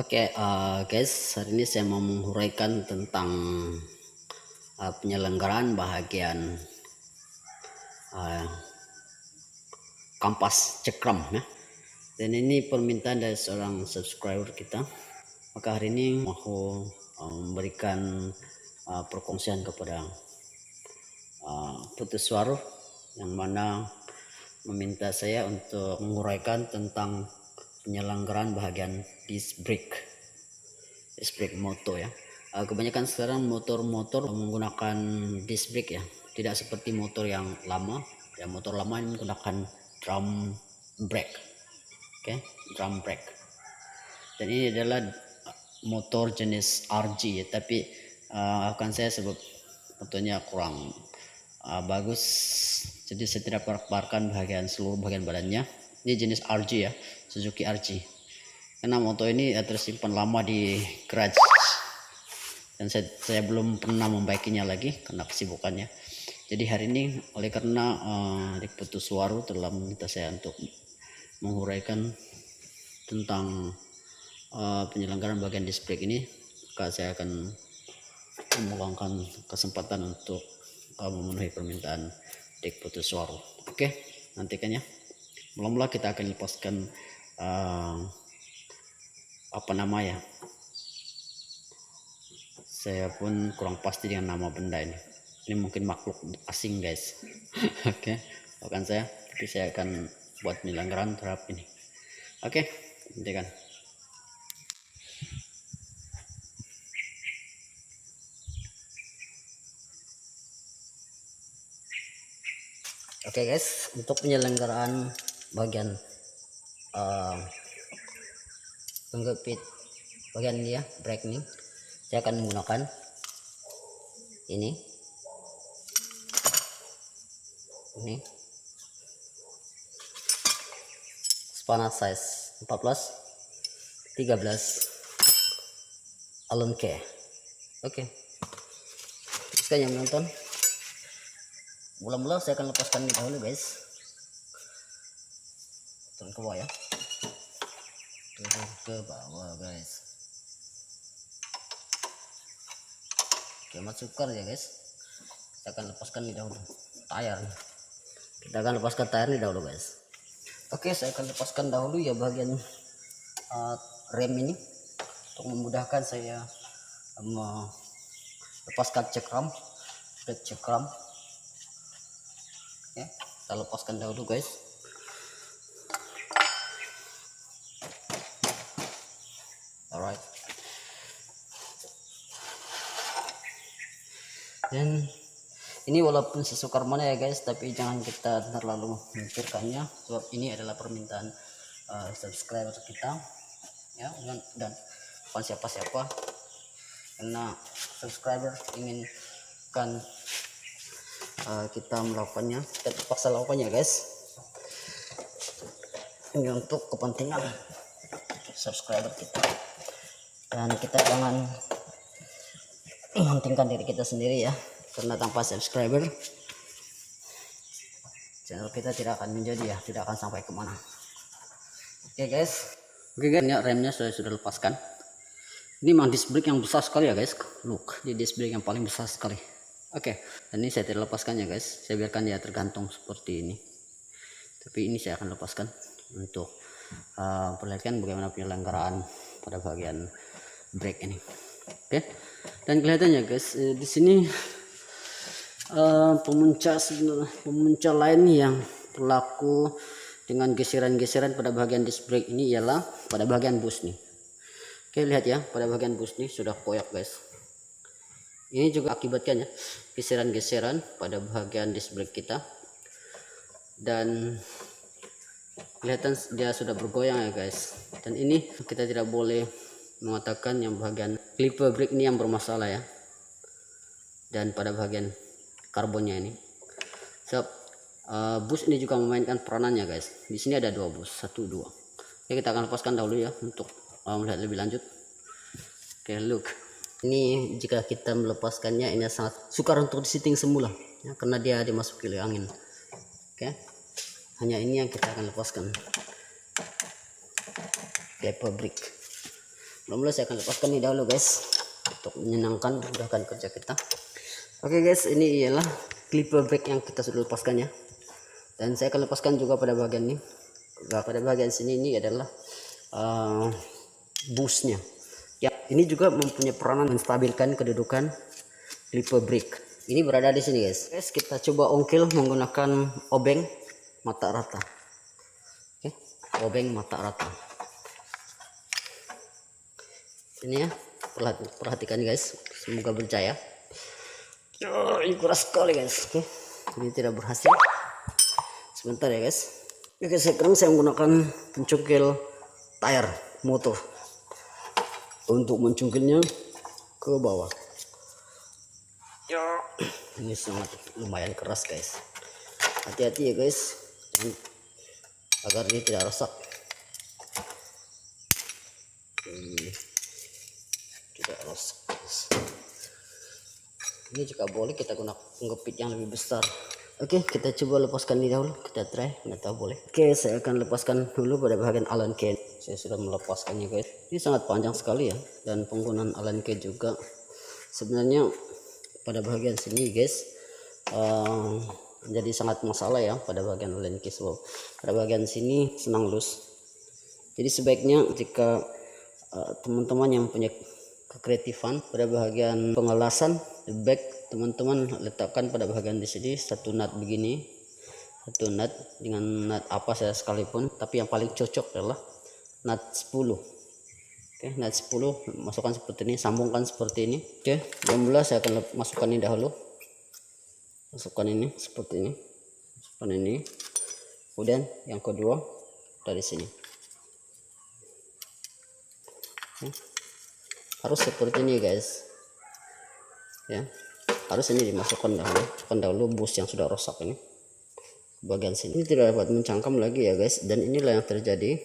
Oke, guys, hari ini saya mau menguraikan tentang penyelenggaraan bahagian kampas cekram ya. Dan ini permintaan dari seorang subscriber kita. Maka hari ini mau memberikan perkongsian kepada Putus Suara yang mana meminta saya untuk menguraikan tentang penyelenggaraan bahagian disc brake moto ya. Kebanyakan sekarang motor-motor menggunakan disc brake ya, tidak seperti motor yang lama ya. Motor lama ini menggunakan drum brake, drum brake. Dan ini adalah motor jenis RG ya, tapi akan saya sebut motornya kurang bagus, jadi saya tidak paparkan seluruh bagian badannya. Ini jenis RG ya, Suzuki RG, karena motor ini tersimpan lama di garage dan saya belum pernah membaikinya lagi karena kesibukannya. Jadi hari ini oleh karena di Putus Suara telah meminta saya untuk menguraikan tentang penyelenggaraan bagian disc brake ini, maka saya akan meluangkan kesempatan untuk memenuhi permintaan Dik Putus Suara. Oke, nantikan ya. Mula-mula kita akan lepaskan apa nama ya, saya pun kurang pasti dengan nama benda ini mungkin makhluk asing guys. Oke, bukan saya, tapi saya akan buat penyelenggaraan terhadap ini. Oke, nantikan. Oke guys, untuk penyelenggaraan bagian penggepit bagian dia brake ini, saya akan menggunakan ini spana size 14-13 Allen key. Oke, teruskan yang menonton. Mula-mula saya akan lepaskan ini dahulu guys. Turun ke bawah ya, turun ke bawah guys. Oke, masukkan ya guys. Kita akan lepaskan ini dahulu tayar. Kita akan lepaskan tayar ini dahulu guys. Oke, saya akan lepaskan dahulu ya bagian rem ini untuk memudahkan saya melepaskan cekram. Ya, kita lepaskan dahulu guys. Alright, dan ini walaupun sesukar mana ya guys, tapi jangan kita terlalu memikirkannya, sebab ini adalah permintaan subscriber kita ya, dan bukan siapa-siapa, karena subscriber inginkan kita melakukannya, kita terpaksa lakukannya guys. Ini untuk kepentingan subscriber kita, dan kita jangan mementingkan diri kita sendiri ya, karena tanpa subscriber channel kita tidak akan menjadi ya, tidak akan sampai kemana. Oke guys, ya, remnya saya sudah lepaskan. Ini memang disc brake yang besar sekali ya guys, look, ini disc brake yang paling besar sekali. Oke, dan ini saya tidak lepaskannya guys, saya biarkan dia tergantung seperti ini, tapi ini saya akan lepaskan untuk perlihatkan bagaimana penyelenggaraan pada bagian brake ini. Oke, dan kelihatannya guys, di sini pemunca lain yang berlaku dengan geseran-geseran pada bagian disc brake ini ialah pada bagian bus nih. Oke, lihat ya, pada bagian bus nih sudah koyak guys. Ini juga akibatnya geseran-geseran pada bagian disc brake kita, dan kelihatan dia sudah bergoyang ya guys. Dan ini kita tidak boleh mengatakan yang bagian clipper brake ini yang bermasalah ya, dan pada bagian karbonnya ini. So, bus ini juga memainkan peranannya guys. Di sini ada dua bus, 1, 2. Oke, kita akan lepaskan dahulu ya untuk melihat lebih lanjut. Oke, look, ini jika kita melepaskannya, ini sangat sukar untuk disetting semula ya, karena dia dimasuki oleh angin. Oke, hanya ini yang kita akan lepaskan, clipper brake. Mula-mula saya akan lepaskan ini dahulu guys, untuk menyenangkan mudahkan kerja kita. Oke guys, ini ialah clipper brake yang kita sudah lepaskan ya. Dan saya akan lepaskan juga pada bagian ini. Pada bagian sini ini adalah busnya. Ya, ini juga mempunyai peranan menstabilkan kedudukan clipper brake. Ini berada di sini guys. Guys, kita coba ongkil menggunakan obeng mata rata. Oke, obeng mata rata. Ini ya, perhatikan guys. Semoga berjaya. Ini keras sekali guys. Oke, ini tidak berhasil. Sebentar ya guys. Oke, sekarang saya menggunakan pencungkil tayar motor untuk mencungkilnya ke bawah. Ini sangat lumayan keras guys. Hati-hati ya guys, agar dia tidak rusak. Tidak rusak guys. Ini juga boleh kita gunakan penggepit yang lebih besar. Oke, kita coba lepaskan ini dahulu. Kita try, nggak tahu boleh. Oke, saya akan lepaskan dulu pada bagian Allen key. Saya sudah melepaskannya guys. Ini sangat panjang sekali ya, dan penggunaan Allen key juga sebenarnya pada bagian sini guys jadi sangat masalah ya pada bagian Allen key. So, pada bagian sini senang loose. Jadi sebaiknya jika teman-teman yang punya kekreatifan pada bagian pengelasan back, teman-teman letakkan pada bagian di sini satu nut begini, satu nut dengan nut apa saja sekalipun, tapi yang paling cocok adalah nut 10. Oke, nut 10 masukkan seperti ini, sambungkan seperti ini. Oke, yang mula saya akan masukkan ini dahulu. Masukkan ini seperti ini. Masukkan ini. Kemudian yang kedua dari sini. Oke. Harus seperti ini guys. Ya. Harus ini dimasukkan dahulu. Masukkan dahulu bus yang sudah rusak ini. Bagian sini. Ini tidak dapat mencangkam lagi ya guys, dan inilah yang terjadi.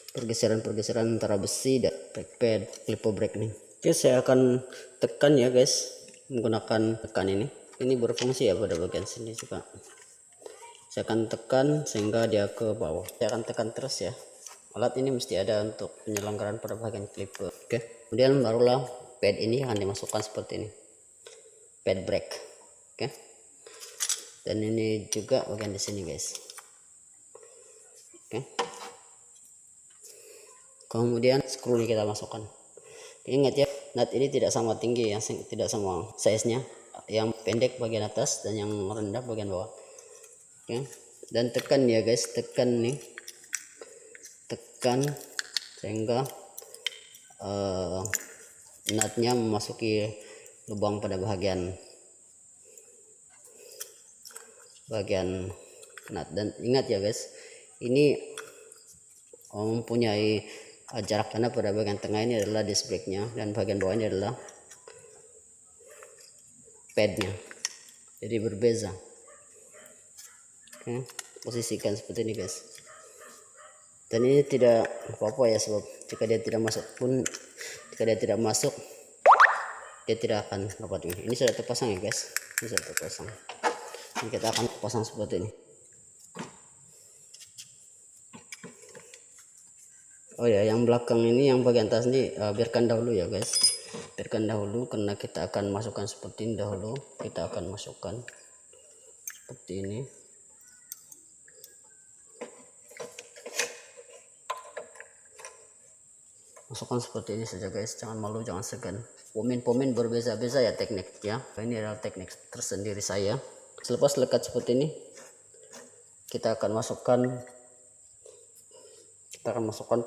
Pergeseran-pergeseran antara besi dan pad clipper brake nih. Oke, saya akan tekan ya guys, menggunakan tekan ini. Ini berfungsi ya pada bagian sini juga. Saya akan tekan sehingga dia ke bawah. Saya akan tekan terus ya. Alat ini mesti ada untuk penyelenggaraan pada bagian clipper. Oke, kemudian barulah pad ini akan dimasukkan seperti ini. Pad brake. Oke. Dan ini juga bagian di sini guys. Oke. Kemudian skru ini kita masukkan. Ingat ya, nut ini tidak sama tinggi ya, tidak sama size nya. Yang pendek bagian atas dan yang rendah bagian bawah. Oke. Dan tekan ya guys, tekan nih, tekan sehingga nutnya memasuki lubang pada bagian nut. Dan ingat ya guys, ini mempunyai jarak tanah pada bagian tengah ini adalah disc brake nya, dan bagian bawah ini adalah padnya, jadi berbeza. Oke, posisikan seperti ini guys. Dan ini tidak apa-apa ya, sebab jika dia tidak masuk pun, jika dia tidak masuk, dia tidak akan dapat ini. Ini sudah terpasang ya guys, ini sudah terpasang. Ini kita akan pasang seperti ini. Oh ya, yang belakang ini, yang bagian atas ini biarkan dahulu ya guys, biarkan dahulu, karena kita akan masukkan seperti ini dahulu. Kita akan masukkan seperti ini. Masukkan seperti ini saja guys, jangan malu, jangan segan. Pomin berbeza-beza ya teknik ya. Ini adalah teknik tersendiri saya. Selepas lekat seperti ini, kita akan masukkan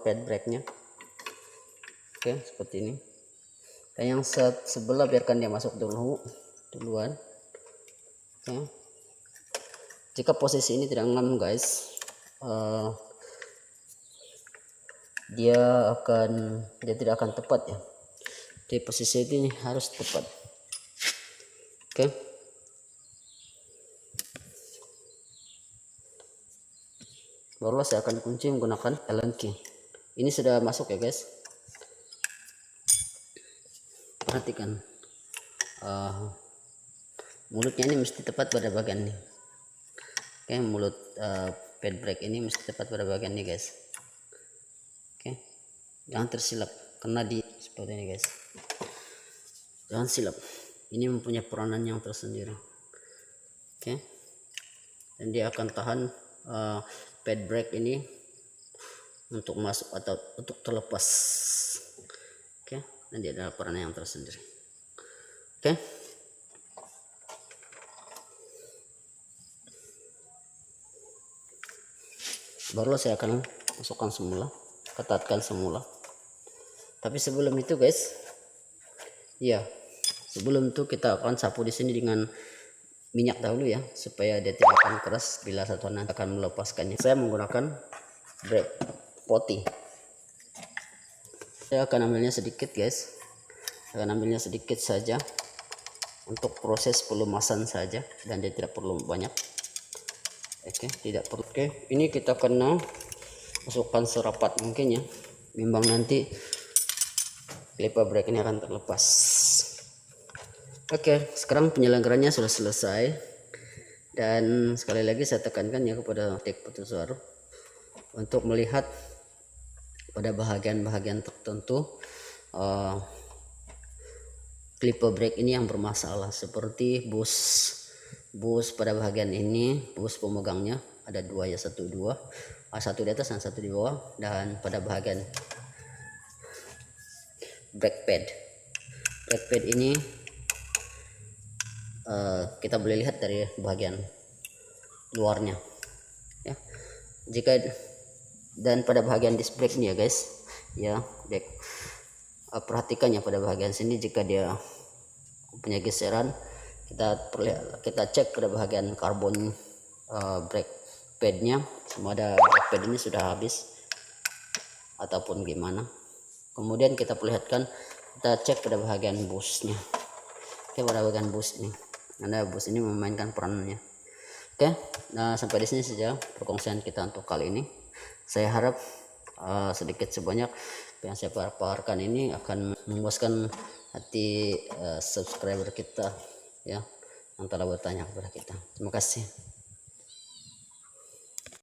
pad brake nya. Oke, seperti ini. Dan yang sebelah biarkan dia masuk duluan. Oke. Jika posisi ini tidak ngam guys, dia tidak akan tepat ya. Di posisi ini harus tepat. Oke. Barulah saya akan kunci menggunakan Allen key. Ini sudah masuk ya guys. Perhatikan, mulutnya ini mesti tepat pada bagian ini. Oke, mulut pad brake ini mesti tepat pada bagian ini guys. Oke, jangan tersilap. kena di seperti ini guys. Jangan silap, ini mempunyai peranan yang tersendiri. Oke, dan dia akan tahan pad brake ini untuk masuk atau untuk terlepas. Oke, dan dia ada peranan yang tersendiri. Oke, baru saya akan masukkan semula, ketatkan semula. Tapi sebelum itu guys, ya sebelum itu kita akan sapu di sini dengan minyak dahulu ya, supaya dia tidak akan keras bila satu nanti akan melepaskannya. Saya menggunakan brake putty. Saya akan ambilnya sedikit guys, saya akan ambilnya sedikit saja untuk proses pelumasan saja, dan dia tidak perlu banyak. Oke, tidak perlu. Oke, ini kita kena masukkan serapat mungkin ya, bimbang nanti clipper brake ini akan terlepas. Oke, sekarang penyelenggarannya sudah selesai, dan sekali lagi saya tekankan ya kepada Tek Putusuaro untuk melihat pada bahagian-bahagian tertentu clipper brake ini yang bermasalah, seperti bus pada bagian ini, bus pemegangnya ada dua ya, satu di atas dan satu di bawah, dan pada bagian brake pad ini kita boleh lihat dari bagian luarnya ya. Dan pada bagian disc brake nya guys ya, perhatikan ya pada bagian sini, jika dia punya geseran, kita cek pada bagian karbon brake padnya, semua ada brake pad ini sudah habis ataupun gimana. Kemudian kita perlihatkan, kita cek pada bagian busnya. Oke, pada bagian bus ini, anda bus ini memainkan perannya. Oke, nah sampai di sini saja perkongsian kita untuk kali ini. Saya harap sedikit sebanyak yang saya paparkan ini akan memuaskan hati subscriber kita ya, yang telah bertanya kepada kita. Terima kasih.